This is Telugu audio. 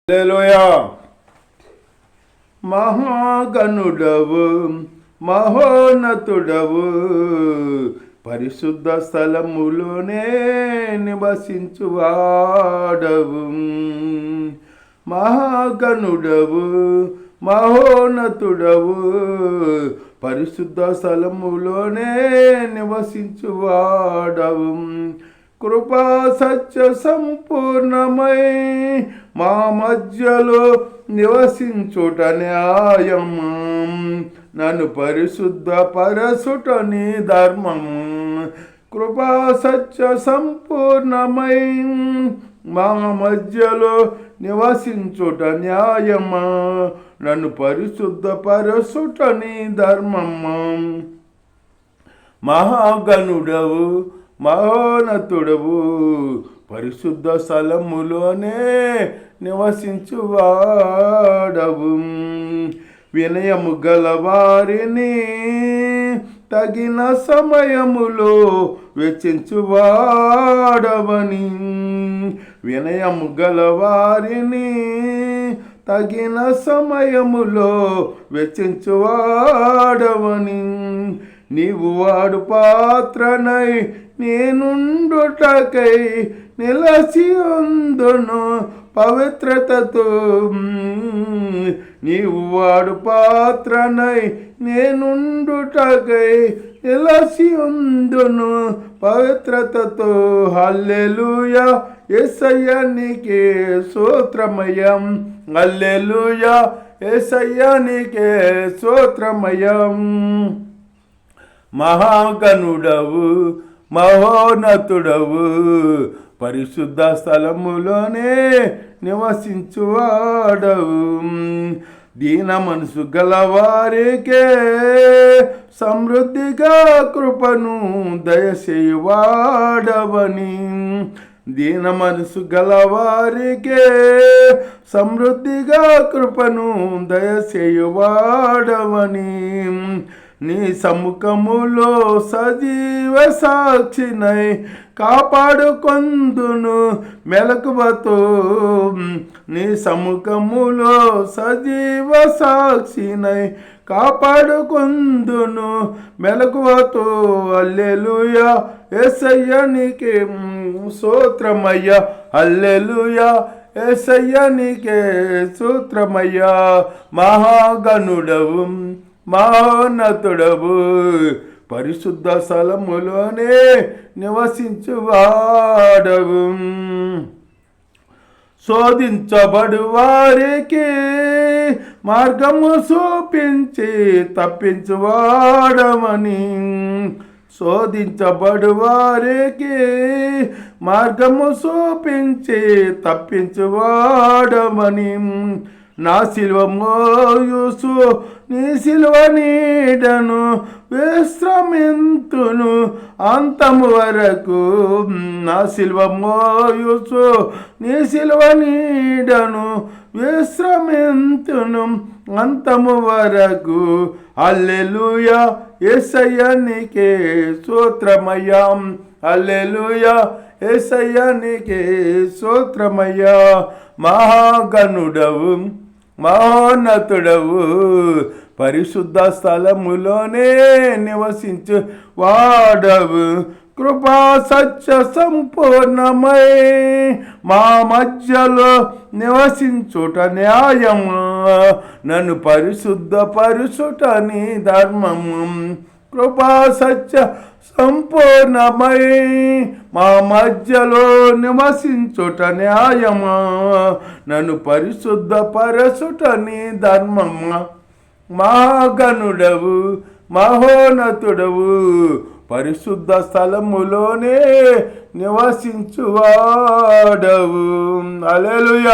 హల్లెలూయా. మహాగణుడవు మహోన్నతుడవు, పరిశుద్ధ స్థలములోనే నివసించువాడవు. మహాగణుడవు మహోన్నతుడవు, పరిశుద్ధ స్థలములోనే నివసించువాడవు. కృపా సత్య సంపూర్ణమై మా మధ్యలో నివసించుట న్యాయము, నన్ను పరిశుద్ధ పరసుట నీ ధర్మము. కృపా సత్య సంపూర్ణమై మా మధ్యలో నివసించుట న్యాయమా, నన్ను పరిశుద్ధ పరసుట నీ ధర్మము. మహాగణుడవు మహోన్నతుడవు, పరిశుద్ధ స్థలములోనే నివసించువాడవు. వినయము గలవారిని తగిన సమయములో వెచ్చించువాడవని. వినయము గలవారిని తగిన సమయములో వెచ్చించువాడవని. నీవు వాడు పాత్రనై నేనుండుటకై నిలసి ఉందును పవిత్రతతో. నీవు వాడు పాత్రనై నేనుండుటకై నిలసి ఉందును పవిత్రతతో. హల్లెలూయా, యేసయ్యా నీకే స్తోత్రమయం. హల్లెలూయా, యేసయ్యా నీకే స్తోత్రమయం. మహాగణుడవు మహోన్నతుడవు, పరిశుద్ధ స్థలములోనే నివసించువాడవు. దీన మనసు గలవారికే సమృద్ధిగా కృపను దయచేయువాడవని. దీన మనసు గలవారికే సమృద్ధిగా కృపను దయచేయువాడవని. నీ సముఖములో సజీవ సాక్షినై కాపాడుకొందును మెలకువతో. నీ సముఖములో సజీవ సాక్షినై కాపాడుకొందును మెలకువతో. హల్లెలూయా, యేసయ్యా నీకే స్తోత్రమయ్యా. హల్లెలూయా, యేసయ్యా నీకే స్తోత్రమయ్యా. మహాగణుడవు మహోన్నతుడవు, పరిశుద్ధ స్థలములోనే నివసించువాడవు. శోధించబడు వారికి మార్గము చూపించి తప్పించువాడమని. శోధించబడు వారికి మార్గము చూపించి తప్పించువాడమని. నా సిలువ మోయుచు నీ సిలువ నీడను విశ్రమింతును అంతము వరకు. నా సిలువ మోయుచు నీ సిలువ నీడను విశ్రమింతును అంతము వరకు. హల్లెలూయా, యేసయ్యా నీకే స్తోత్రమయ్యా. హల్లెలూయా, యేసయ్యా నీకే స్తోత్రమయ్యా. మహాగణుడవు మహోన్నతుడవు, పరిశుద్ధ స్థలములోనే నివసించు వాడవు. కృపా సత్య సంపూర్ణమై మా మధ్యలో నివసించుట న్యాయము, నన్ను పరిశుద్ధ పరుచుట నీ ధర్మము. కృపా సత్య సంపూర్ణమై మా మధ్యలో నివసించుట న్యాయమా, నన్ను పరిశుద్ధ పరచుట నీ ధర్మమా. మహాగణుడవు మహోన్నతుడవు, పరిశుద్ధ స్థలములోనే నివసించువాడవు. హల్లెలూయా.